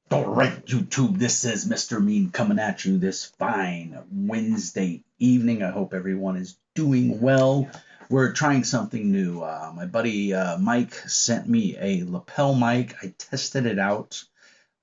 All right, YouTube, this is Mr. Mean coming at you this fine Wednesday evening. I hope everyone is doing well. We're trying something new. My buddy Mike sent me a lapel mic. I tested it out,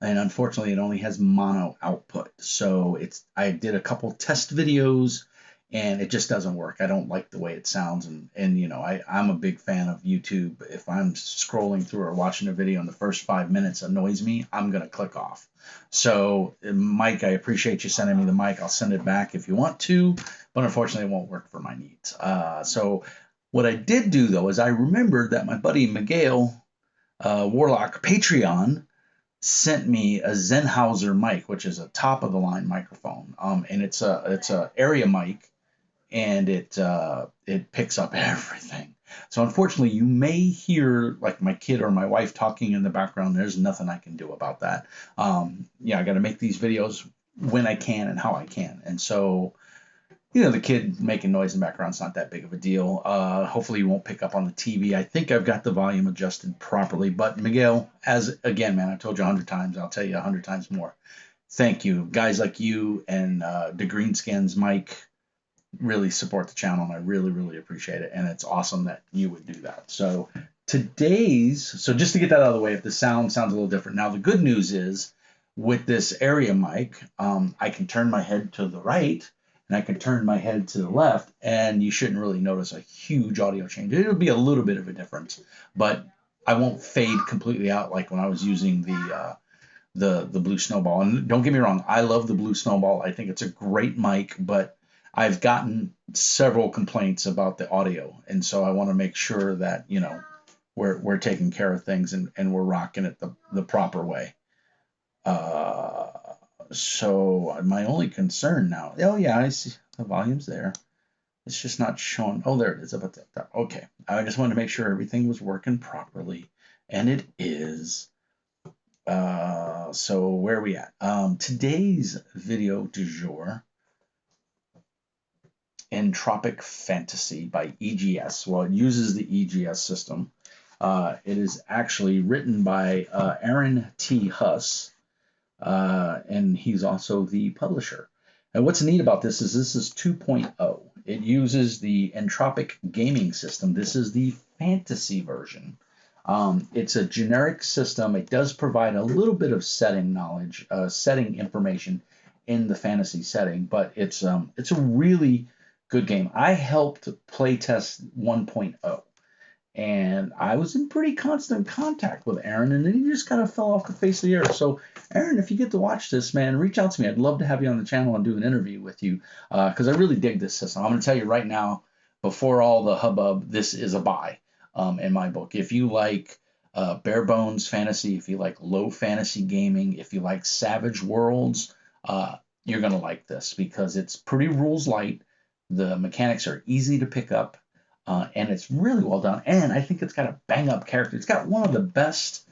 and unfortunately, it only has mono output. So I did a couple test videos, and it just doesn't work. I don't like the way it sounds, and I'm a big fan of YouTube. If I'm scrolling through or watching a video and the first 5 minutes annoys me, I'm gonna click off. So Mike, I appreciate you sending me the mic. I'll send it back if you want to, but unfortunately, it won't work for my needs. So what I did do though is I remembered that my buddy Miguel Warlock Patreon sent me a Sennheiser mic, which is a top of the line microphone. And it's a area mic, and it picks up everything. So unfortunately, you may hear like my kid or my wife talking in the background. There's nothing I can do about that. Yeah, I got to make these videos when I can and how I can, and so the kid making noise in the background's not that big of a deal. Hopefully you won't pick up on the TV. I think I've got the volume adjusted properly. But Miguel, as again, man, I told you 100 times, I'll tell you 100 times more. Thank you. Guys like you and the Greenskins, Mike, really support the channel, and I really, really appreciate it. And it's awesome that you would do that. So so just to get that out of the way, if the sounds a little different. Now, the good news is with this area mic, I can turn my head to the right and I can turn my head to the left, and you shouldn't really notice a huge audio change. It'll be a little bit of a difference, but I won't fade completely out like when I was using the Blue Snowball. And don't get me wrong, I love the Blue Snowball. I think it's a great mic, but I've gotten several complaints about the audio, and so I want to make sure that we're taking care of things, and we're rocking it the proper way. Uh, so my only concern now, oh yeah, I see the volume's there. It's just not showing. Oh, there it is. About that. Okay, I just wanted to make sure everything was working properly, and it is. So where are we at? Today's video du jour, Entropic Fantasy by EGS. Well, it uses the EGS system. It is actually written by Aaron T. Huss, and he's also the publisher. And what's neat about this is 2.0. It uses the Entropic gaming system. This is the fantasy version. It's a generic system. It does provide a little bit of setting knowledge, setting information in the fantasy setting, but it's a really good game. I helped playtest 1.0, and I was in pretty constant contact with Aaron, and then he just kind of fell off the face of the earth. So, Aaron, if you get to watch this, man, reach out to me. I'd love to have you on the channel and do an interview with you, because I really dig this system. I'm going to tell you right now, before all the hubbub, this is a buy in my book. If you like bare bones fantasy, if you like low fantasy gaming, if you like Savage Worlds, you're going to like this because it's pretty rules light. The mechanics are easy to pick up, and it's really well done. And I think it's got a bang up character. It's got one of the best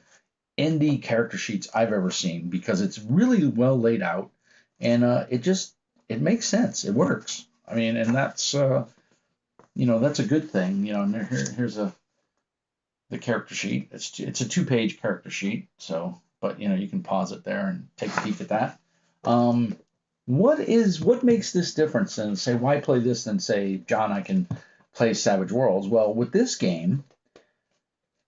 indie character sheets I've ever seen because it's really well laid out, and it makes sense. It works. I mean, and that's that's a good thing. And here's the character sheet. It's a 2-page character sheet. So, but you can pause it there and take a peek at that. What makes this difference? And say, why play this than say, John, I can play Savage Worlds? Well, with this game,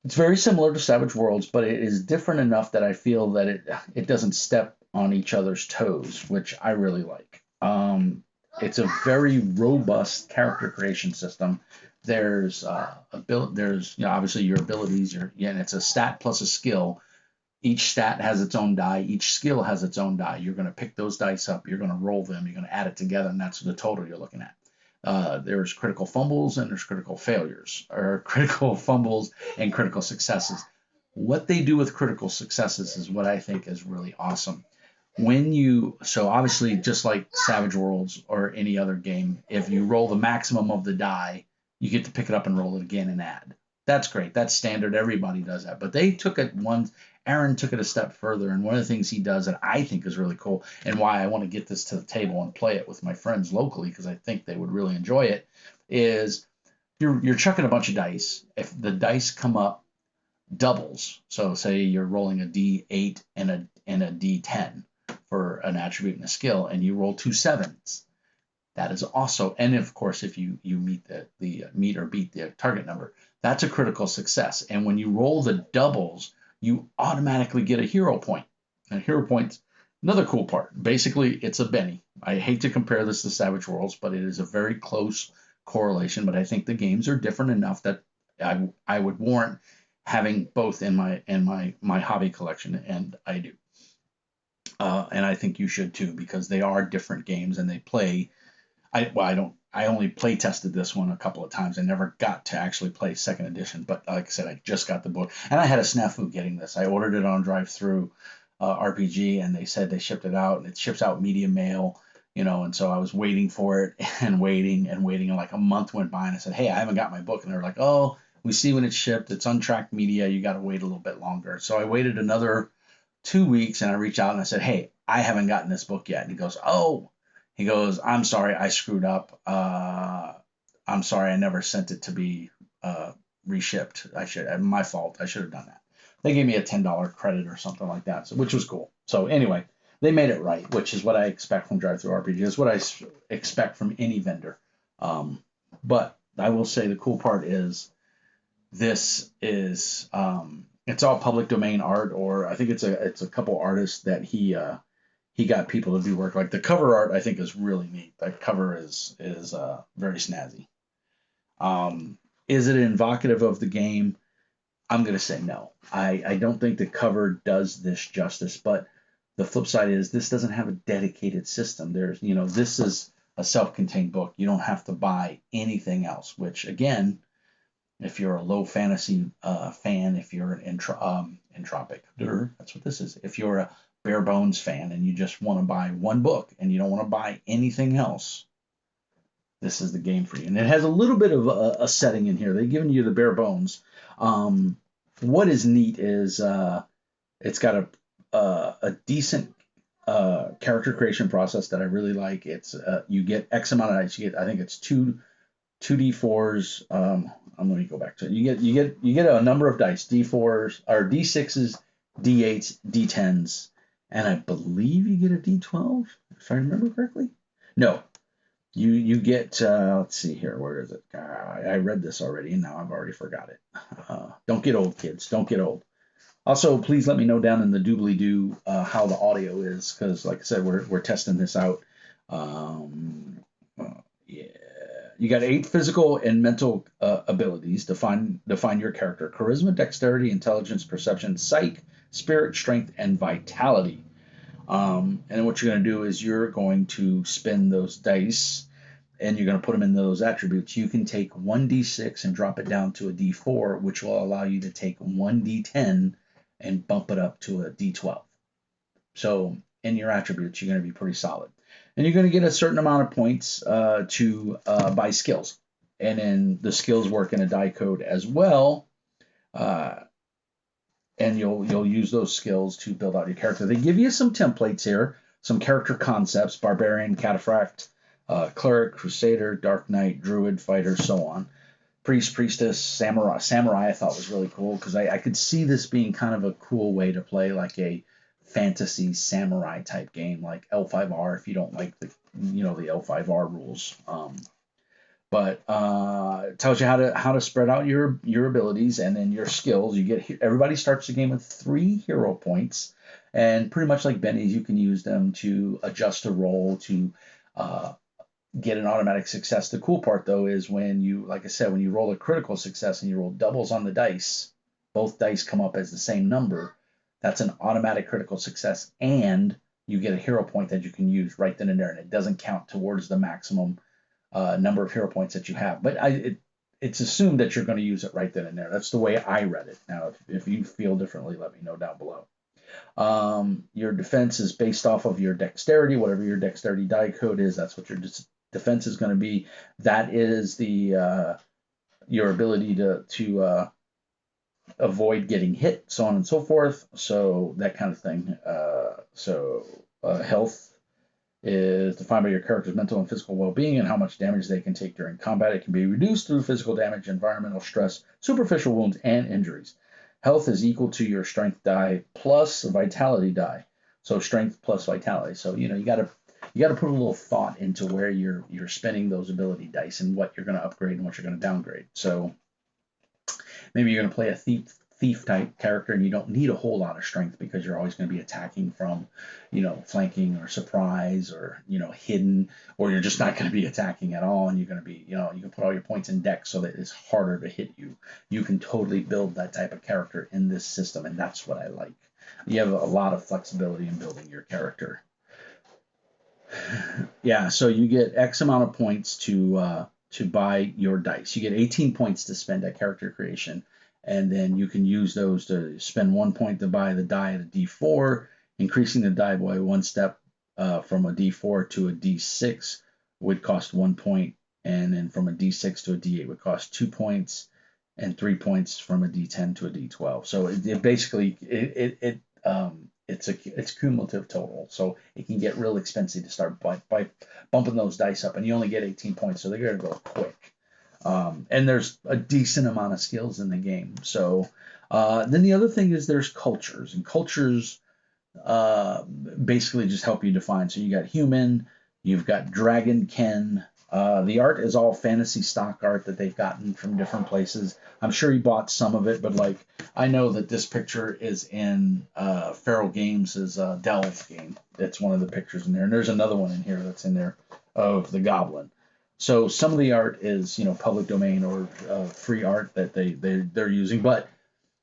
it's very similar to Savage Worlds, but it is different enough that I feel that it doesn't step on each other's toes, which I really like. It's a very robust character creation system. There's obviously your abilities, and it's a stat plus a skill. Each stat has its own die. Each skill has its own die. You're going to pick those dice up. You're going to roll them. You're going to add it together, and that's the total you're looking at. There's critical fumbles and there's critical failures, or critical fumbles and critical successes. What they do with critical successes is what I think is really awesome. So obviously, just like Savage Worlds or any other game, if you roll the maximum of the die, you get to pick it up and roll it again and add. That's great. That's standard. Everybody does that. But Aaron took it a step further, and one of the things he does that I think is really cool, and why I want to get this to the table and play it with my friends locally, because I think they would really enjoy it, is you're chucking a bunch of dice. If the dice come up doubles. So say you're rolling a D8 and a D10 for an attribute and a skill, and you roll 2 7s. That is also, and of course, if you meet the meet or beat the target number, that's a critical success. And when you roll the doubles, you automatically get a hero point. And hero points, another cool part. Basically, it's a Benny. I hate to compare this to Savage Worlds, but it is a very close correlation. But I think the games are different enough that I would warrant having both in my hobby collection, and I do. And I think you should too, because they are different games and they play. I don't. I only play tested this one a couple of times. I never got to actually play second edition, but like I said, I just got the book, and I had a snafu getting this. I ordered it on drive-through RPG, and they said they shipped it out, and it ships out media mail, and so I was waiting for it and waiting and waiting, and like a month went by, and I said, hey, I haven't got my book, and they were like, oh, we see when it's shipped, it's untracked media, you got to wait a little bit longer. So I waited another 2 weeks, and I reached out and I said, hey, I haven't gotten this book yet, and he goes, oh. He goes, I'm sorry, I screwed up. I'm sorry, I never sent it to be reshipped. My fault. I should have done that. They gave me a $10 credit or something like that, which was cool. So anyway, they made it right, which is what I expect from Drive Through RPG. It's what I expect from any vendor. But I will say the cool part is this is it's all public domain art, or I think it's a couple artists that he got people to do work. Like the cover art, I think is really neat. That cover is very snazzy. Is it evocative of the game? I'm gonna say no. I don't think the cover does this justice. But the flip side is this doesn't have a dedicated system. This is a self-contained book. You don't have to buy anything else. Which again, if you're a low fantasy fan, if you're an Entropic, that's what this is. If you're a bare bones fan and you just want to buy one book and you don't want to buy anything else, this is the game for you. And it has a little bit of a setting in here. They've given you the bare bones. What is neat is it's got a decent character creation process that I really like. It's you get X amount of dice. You get, I think it's two 2d4s. I'm going to go back to it. You get a number of dice, d4s or d6s, d8s, d10s, and I believe you get a d12 if I remember correctly. No, you get let's see here, where is it? I read this already and now I've already forgot it. Don't get old, kids. Don't get old. Also, please let me know down in the doobly-doo how the audio is, because like I said, we're testing this out. Yeah. You got 8 physical and mental abilities. Define your character: charisma, dexterity, intelligence, perception, psych, spirit, strength, and vitality. And what you're going to do is you're going to spin those dice, and you're going to put them in those attributes. You can take 1d6 and drop it down to a d4, which will allow you to take 1d10 and bump it up to a d12. So in your attributes, you're going to be pretty solid. And you're going to get a certain amount of points to buy skills. And then the skills work in a die code as well. And you'll use those skills to build out your character. They give you some templates here, some character concepts: barbarian, cataphract, cleric, crusader, dark knight, druid, fighter, so on. Priest, priestess, samurai. Samurai I thought was really cool, because I could see this being kind of a cool way to play like a fantasy samurai type game, like L5R, if you don't like the L5R rules. But it tells you how to spread out your abilities and then your skills. Everybody starts the game with 3 hero points, and pretty much like bennies, you can use them to adjust a roll to get an automatic success. The cool part though is when you roll a critical success and you roll doubles on the dice, both dice come up as the same number. That's an automatic critical success, and you get a hero point that you can use right then and there, and it doesn't count towards the maximum number of hero points that you have. But it's assumed that you're going to use it right then and there. That's the way I read it. Now, if you feel differently, let me know down below. Your defense is based off of your dexterity. Whatever your dexterity die code is, that's what your defense is going to be. That is your ability to avoid getting hit, so on and so forth. So that kind of thing. Health is defined by your character's mental and physical well-being and how much damage they can take during combat. It can be reduced through physical damage, environmental stress, superficial wounds, and injuries. Health is equal to your strength die plus a vitality die. So strength plus vitality. So you gotta put a little thought into where you're spending those ability dice and what you're gonna upgrade and what you're gonna downgrade. So maybe you're gonna play a thief type character and you don't need a whole lot of strength because you're always going to be attacking from, flanking or surprise or, hidden, or you're just not going to be attacking at all. And you're going to be, you can put all your points in deck so that it's harder to hit you. You can totally build that type of character in this system. And that's what I like. You have a lot of flexibility in building your character. Yeah. So you get X amount of points to buy your dice. You get 18 points to spend at character creation, and then you can use those to spend 1 point to buy the die at a D4, increasing the die by one step from a D4 to a D6 would cost 1 point, and then from a D6 to a D8 would cost 2 points, and 3 points from a D10 to a D12. So it basically it's cumulative total, so it can get real expensive to start by bumping those dice up, and you only get 18 points, so they're gonna go quick. And there's a decent amount of skills in the game. So then the other thing is there's cultures, and cultures basically just help you define. So you got human, you've got dragon ken. The art is all fantasy stock art that they've gotten from different places. I'm sure you bought some of it, but like I know that this picture is in Feral Games' Delve game. That's one of the pictures in there, and there's another one in here that's in there of the goblin. So some of the art is public domain or free art that they're using, but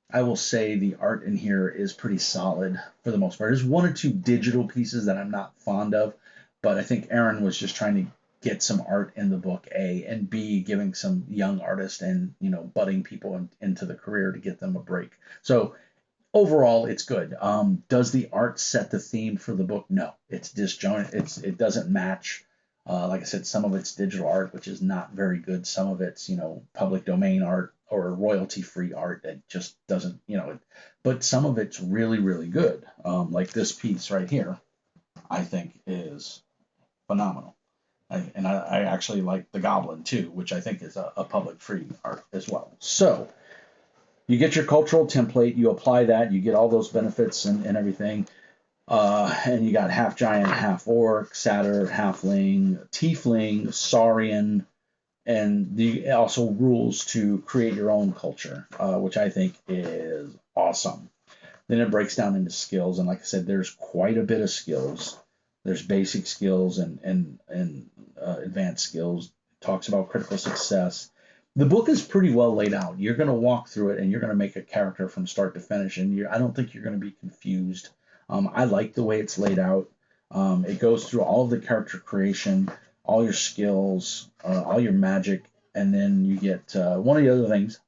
I will say the art in here is pretty solid for the most part. There's one or two digital pieces that I'm not fond of, but I think Aaron was just trying to get some art in the book, A, and B, giving some young artists and budding people into the career to get them a break. So overall, it's good. Does the art set the theme for the book? No, it's disjointed. It doesn't match. Like I said, some of it's digital art, which is not very good. Some of it's public domain art or royalty-free art that just doesn't but some of it's really, really good. Like this piece right here, I think is phenomenal. I actually like the Goblin too, which I think is a public free art as well. So you get your cultural template, you apply that, you get all those benefits and everything. And you got half giant, half orc, satyr, halfling, tiefling, saurian, and the also rules to create your own culture, which I think is awesome. Then it breaks down into skills, and like I said, there's quite a bit of skills. There's basic skills and advanced skills. It talks about critical success. The book is pretty well laid out. You're going to walk through it, and you're going to make a character from start to finish, and I don't think you're going to be confused. I like the way it's laid out. It goes through all of the character creation, all your skills, all your magic, and then you get one of the other things.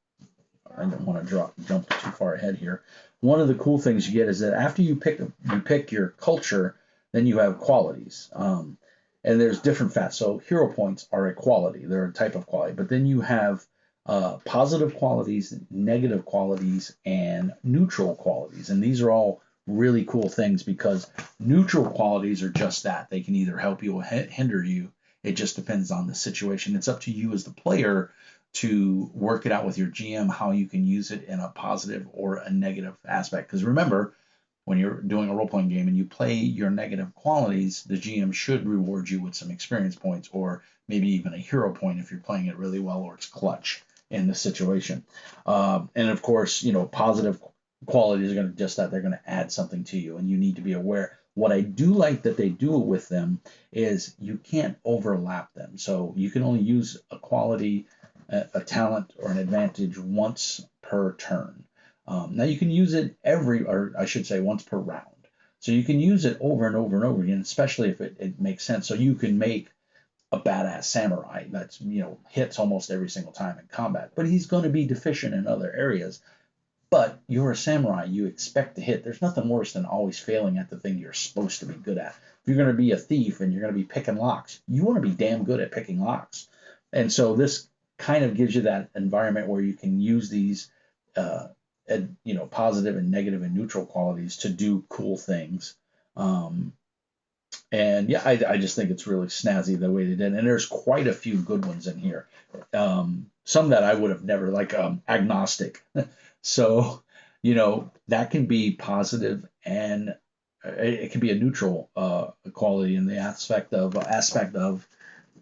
I don't want to jump too far ahead here. One of the cool things you get is that after you pick your culture, then you have qualities. And there's different facets. So hero points are a quality; they're a type of quality. But then you have positive qualities, negative qualities, and neutral qualities. And these are all really cool things because neutral qualities are just that. They can either help you or hinder you. It just depends on the situation. It's up to you as the player to work it out with your GM how you can use it in a positive or a negative aspect. Because remember, when you're doing a role-playing game and you play your negative qualities, the GM should reward you with some experience points or maybe even a hero point if you're playing it really well or it's clutch in the situation. And of course, positive qualities are going to just that they're going to add something to you, and you need to be aware. What I do like that they do with them is you can't overlap them. So you can only use a quality, a talent, or an advantage once per turn. Now you can use it or I should say once per round. So you can use it over and over and over again, especially if it makes sense. So you can make a badass samurai that's hits almost every single time in combat, but he's going to be deficient in other areas. But you're a samurai, you expect to hit. There's nothing worse than always failing at the thing you're supposed to be good at. If you're going to be a thief and you're going to be picking locks, you want to be damn good at picking locks. And so this kind of gives you that environment where you can use these positive and negative and neutral qualities to do cool things. And yeah, I just think it's really snazzy the way they did. And there's quite a few good ones in here. Some that I would have never, like agnostic. So that can be positive, and it can be a neutral quality in the aspect of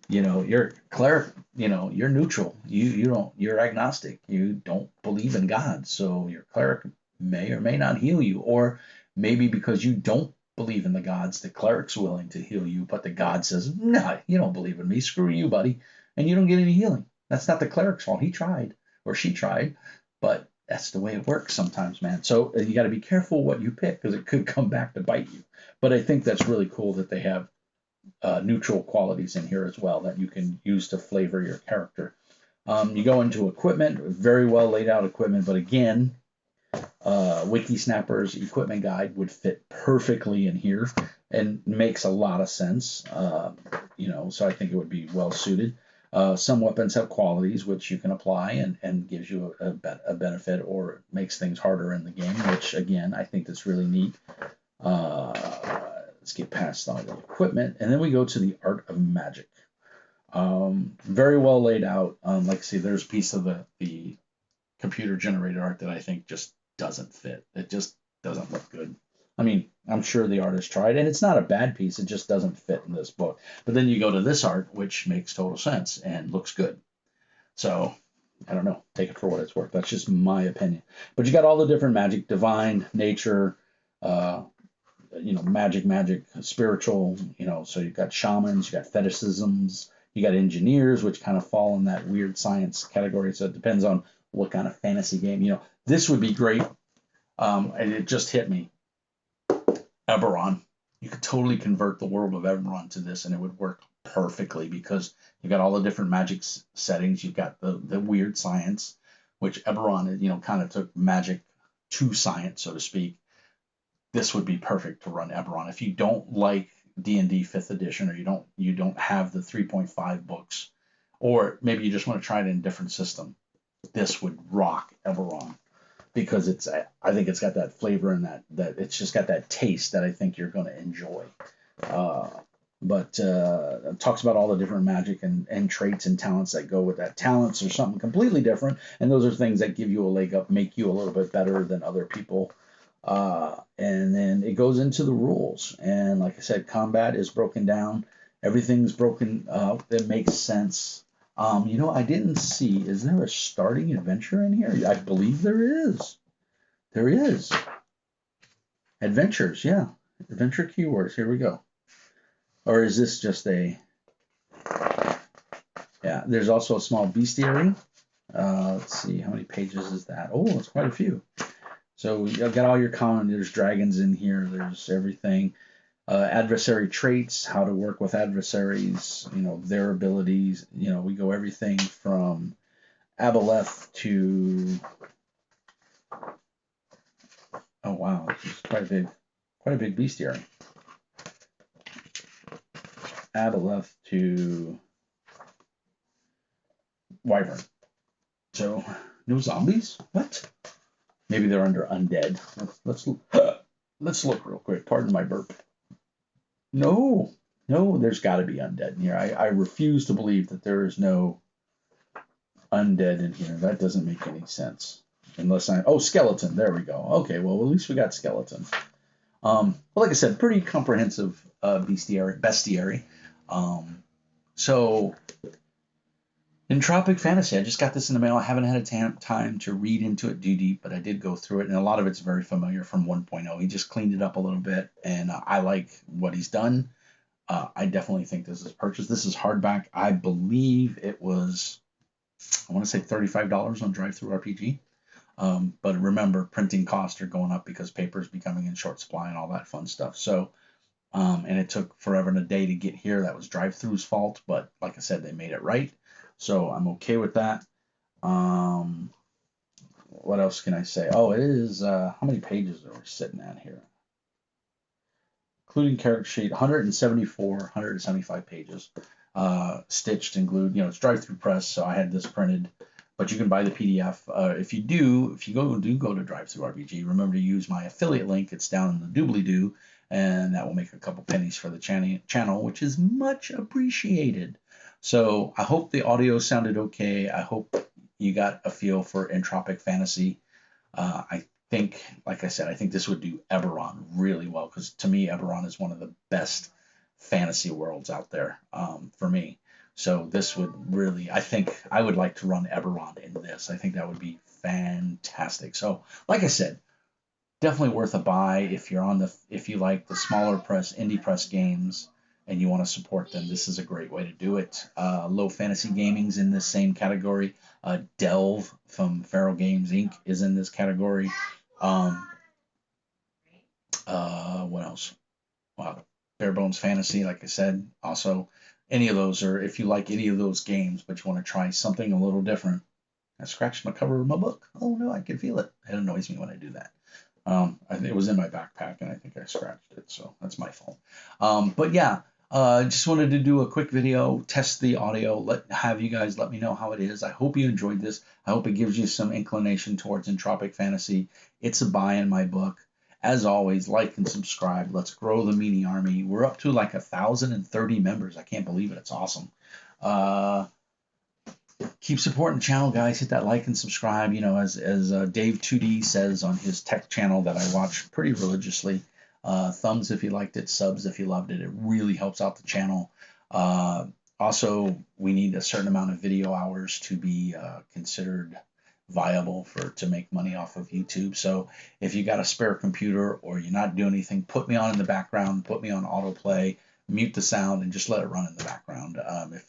you're cleric, you're neutral. You're agnostic. You don't believe in God. So your cleric may or may not heal you. Or maybe because you don't believe in the gods, the cleric's willing to heal you, but the god says, "No, you don't believe in me. Screw you, buddy." And you don't get any healing. That's not the cleric's fault. He tried or she tried, but that's the way it works sometimes, man. So you got to be careful what you pick because it could come back to bite you. But I think that's really cool that they have neutral qualities in here as well that you can use to flavor your character. You go into equipment, very well laid out equipment, but again, Wiki Snapper's equipment guide would fit perfectly in here and makes a lot of sense. So I think it would be well suited. Some weapons have qualities which you can apply and gives you a benefit or makes things harder in the game, which again, I think that's really neat. Let's get past all the equipment, and then we go to the art of magic. Very well laid out. Like I see, there's a piece of the computer generated art that I think just doesn't fit. It just doesn't look good. I mean, I'm sure the artist tried, and it's not a bad piece. It just doesn't fit in this book. But then you go to this art, which makes total sense and looks good. So I don't know. Take it for what it's worth. That's just my opinion. But you got all the different magic, divine, nature, magic, spiritual, so you've got shamans, you got fetishisms, you got engineers, which kind of fall in that weird science category. So it depends on what kind of fantasy game, this would be great. And it just hit me. Eberron. You could totally convert the world of Eberron to this and it would work perfectly because you got all the different magic settings. You've got the weird science, which Eberron, kind of took magic to science, so to speak. This would be perfect to run Eberron. If you don't like D&D 5th edition or you don't have the 3.5 books, or maybe you just want to try it in a different system, this would rock Eberron because I think it's got that flavor and that it's just got that taste that I think you're going to enjoy. But it talks about all the different magic and traits and talents that go with that. Talents are something completely different, and those are things that give you a leg up, make you a little bit better than other people. And then it goes into the rules. And like I said, combat is broken down. Everything's broken up. It makes sense. I didn't see, is there a starting adventure in here? I believe there is. There is. Adventures, yeah. Adventure keywords. Here we go. Or is this just yeah, there's also a small bestiary. Let's see, how many pages is that? Oh, it's quite a few. So you've got all your common, there's dragons in here, there's everything. Adversary traits, how to work with adversaries, their abilities. We go everything from Aboleth to, oh wow, it's quite a big bestiary. Aboleth to Wyvern. So, no zombies? What? Maybe they're under undead. Let's look real quick. Pardon my burp. No, there's got to be undead in here. I refuse to believe that there is no undead in here. That doesn't make any sense. Skeleton. There we go. Okay, well, at least we got skeleton. Well, like I said, pretty comprehensive bestiary. So, Entropic Fantasy. I just got this in the mail. I haven't had a time to read into it too deep, but I did go through it, and a lot of it's very familiar from 1.0. He just cleaned it up a little bit, and I like what he's done. I definitely think this is purchased. This is hardback. I believe it was, I want to say $35 on DriveThruRPG. But remember, printing costs are going up because paper is becoming in short supply and all that fun stuff. So, and it took forever and a day to get here. That was DriveThru's fault, but like I said, they made it right. So I'm okay with that. What else can I say? Oh, it is, how many pages are we sitting at here? Including character sheet, 175 pages. Stitched and glued. It's drive-through press, so I had this printed. But you can buy the PDF. If you go to DriveThruRPG, remember to use my affiliate link. It's down in the doobly-doo, and that will make a couple pennies for the channel, which is much appreciated. So I hope the audio sounded okay. I hope you got a feel for Entropic Fantasy. I think, like I said, I think this would do Eberron really well, because to me, Eberron is one of the best fantasy worlds out there, for me. So this would really, I think I would like to run Eberron in this. I think that would be fantastic. So, like I said, definitely worth a buy if you're on the if you like the smaller press indie press games and you want to support them. This is a great way to do it. Low Fantasy Gaming's in this same category. Delve from Feral Games Inc. is in this category. Um, what else? Well, Bare Bones Fantasy, like I said, also any of those, or if you like any of those games but you want to try something a little different. I scratched my cover of my book. Oh no, I can feel it. It annoys me when I do that. It was in my backpack and I think I scratched it, so that's my fault. But yeah, just wanted to do a quick video, test the audio, have you guys let me know how it is. I hope you enjoyed this. I hope it gives you some inclination towards Entropic Fantasy. It's a buy in my book. As always, like and subscribe. Let's grow the Meanie Army. We're up to like 1,030 members. I can't believe it. It's awesome. Keep supporting the channel, guys. Hit that like and subscribe. You know, as Dave 2D says on his tech channel that I watch pretty religiously. Thumbs if you liked it, subs if you loved it. It really helps out the channel. Also, we need a certain amount of video hours to be considered viable to make money off of YouTube. So if you got a spare computer or you're not doing anything, put me on in the background, put me on autoplay, mute the sound, and just let it run in the background.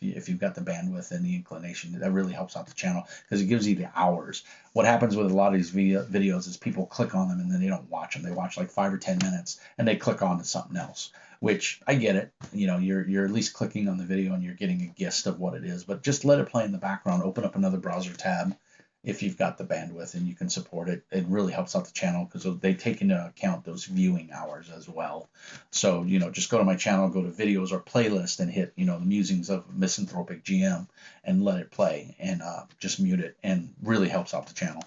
If you've got the bandwidth and the inclination, that really helps out the channel because it gives you the hours. What happens with a lot of these videos is people click on them and then they don't watch them. They watch like 5 or 10 minutes and they click on to something else, which I get it. You know, you're at least clicking on the video and you're getting a gist of what it is, but just let it play in the background. Open up another browser tab if you've got the bandwidth and you can support it. It really helps out the channel because they take into account those viewing hours as well. So, you know, just go to my channel, go to videos or playlist and hit, you know, the musings of Misanthropic GM and let it play and just mute it, and really helps out the channel.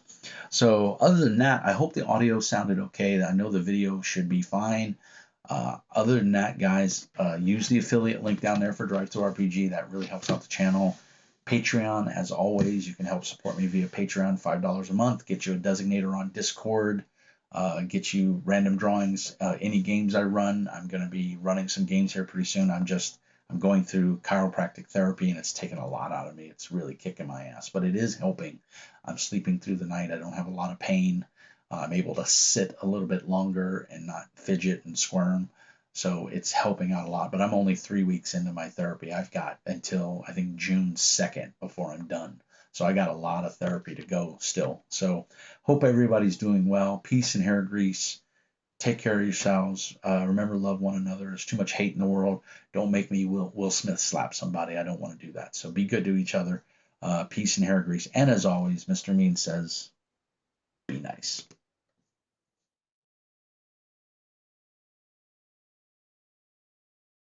So other than that, I hope the audio sounded okay. I know the video should be fine. Other than that, guys, use the affiliate link down there for Drive2RPG. That really helps out the channel. Patreon, as always, you can help support me via Patreon, $5 a month, get you a designator on Discord, get you random drawings, any games I run. I'm going to be running some games here pretty soon. I'm going through chiropractic therapy and it's taken a lot out of me. It's really kicking my ass, but it is helping. I'm sleeping through the night. I don't have a lot of pain. I'm able to sit a little bit longer and not fidget and squirm. So it's helping out a lot, but I'm only 3 weeks into my therapy. I've got until I think June 2nd before I'm done. So I got a lot of therapy to go still. So hope everybody's doing well. Peace and hair grease. Take care of yourselves. Remember, love one another. There's too much hate in the world. Don't make me Will Smith slap somebody. I don't want to do that. So be good to each other. Peace and hair grease. And as always, Mr. Mean says, be nice.